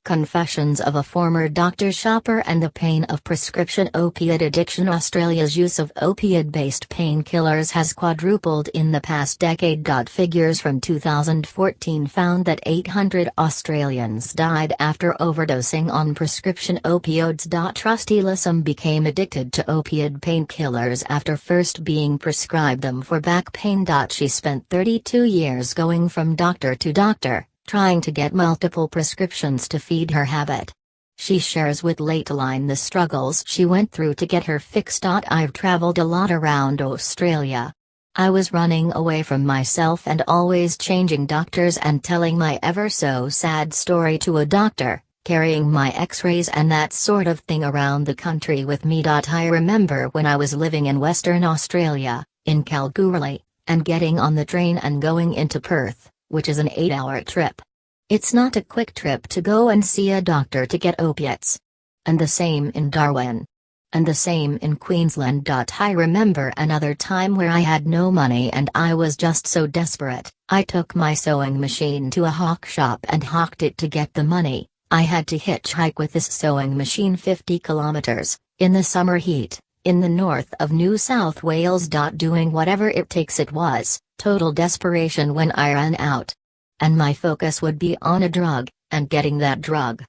Confessions of a former doctor shopper and the pain of prescription opiate addiction. Australia's use of opioid-based painkillers has quadrupled in the past decade. Figures from 2014 found that 800 Australians died after overdosing on prescription opioids. Rusty Lissam became addicted to opioid painkillers after first being prescribed them for back pain. She spent 32 years going from doctor to doctor, trying to get multiple prescriptions to feed her habit. She shares with Lateline the struggles she went through to get her fix. I've traveled a lot around Australia. I was running away from myself and always changing doctors and telling my ever so sad story to a doctor, carrying my x-rays and that sort of thing around the country with me. I remember when I was living in Western Australia, in Kalgoorlie, and getting on the train and going into Perth, which is an 8-hour trip. It's not a quick trip to go and see a doctor to get opiates. And the same in Darwin. And the same in Queensland. I remember another time where I had no money and I was just so desperate, I took my sewing machine to a hawk shop and hawked it to get the money. I had to hitchhike with this sewing machine 50 kilometers, in the summer heat, in the north of New South Wales. Doing whatever it takes. It was total desperation when I ran out. And my focus would be on a drug, and getting that drug.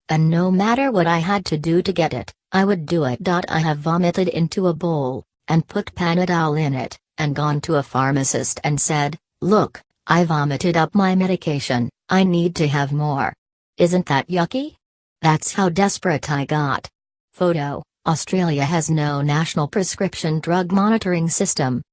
And no matter what I had to do to get it, I would do it. I have vomited into a bowl, and put Panadol in it, and gone to a pharmacist and said, "Look, I vomited up my medication, I need to have more. Isn't that yucky?" That's how desperate I got. Photo: Australia has no national prescription drug monitoring system.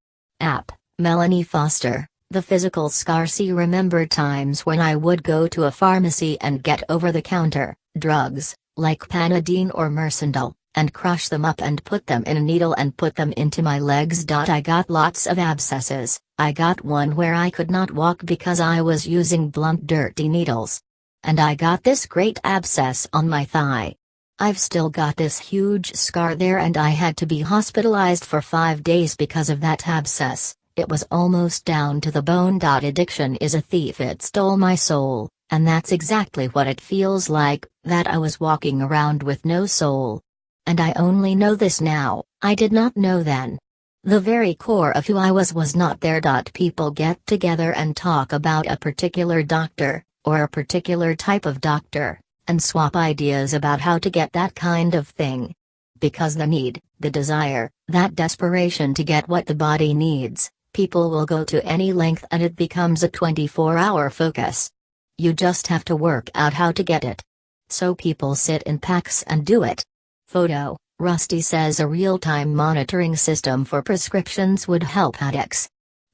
App: Melanie Foster, The Physical Scar. See, remember times when I would go to a pharmacy and get over-the-counter drugs, like Panadine or Mercendal, and crush them up and put them in a needle and put them into my legs. I got lots of abscesses. I got one where I could not walk because I was using blunt dirty needles. And I got this great abscess on my thigh. I've still got this huge scar there and I had to be hospitalized for 5 days because of that abscess. It was almost down to the bone. Addiction is a thief. It stole my soul, and that's exactly what it feels like, that I was walking around with no soul. And I only know this now, I did not know then. The very core of who I was not there. People get together and talk about a particular doctor, or a particular type of doctor, and swap ideas about how to get that kind of thing. Because the need, the desire, that desperation to get what the body needs, people will go to any length and it becomes a 24-hour focus. You just have to work out how to get it. So people sit in packs and do it. Photo: Rusty says a real-time monitoring system for prescriptions would help addicts.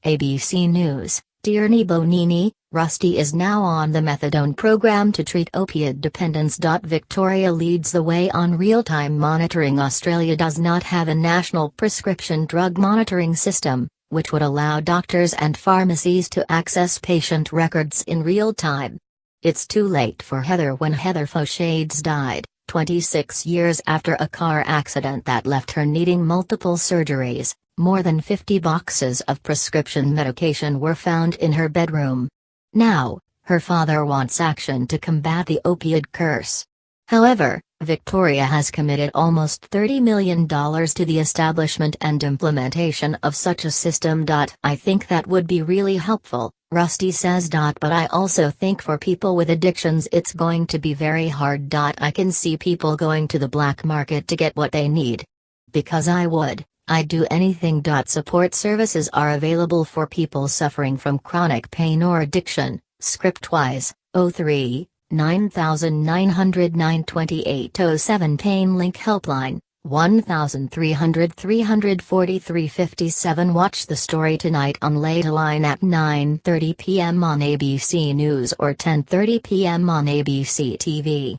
ABC News: Tierney Bonini, Rusty is now on the methadone program to treat opiate dependence. Victoria leads the way on real-time monitoring. Australia does not have a national prescription drug monitoring system, which would allow doctors and pharmacies to access patient records in real time. It's too late for Heather when Heather Fauchades died, 26 years after a car accident that left her needing multiple surgeries. More than 50 boxes of prescription medication were found in her bedroom. Now, her father wants action to combat the opioid curse. However, Victoria has committed almost $30 million to the establishment and implementation of such a system. I think that would be really helpful, Rusty says. But I also think for people with addictions it's going to be very hard. I can see people going to the black market to get what they need. Because I'd do anything. Support services are available for people suffering from chronic pain or addiction. Scriptwise, 03 9900 92807. Pain Link Helpline, 1300 343 57. Watch the story tonight on Lateline at 9:30 p.m. on ABC News or 10:30 p.m. on ABC TV.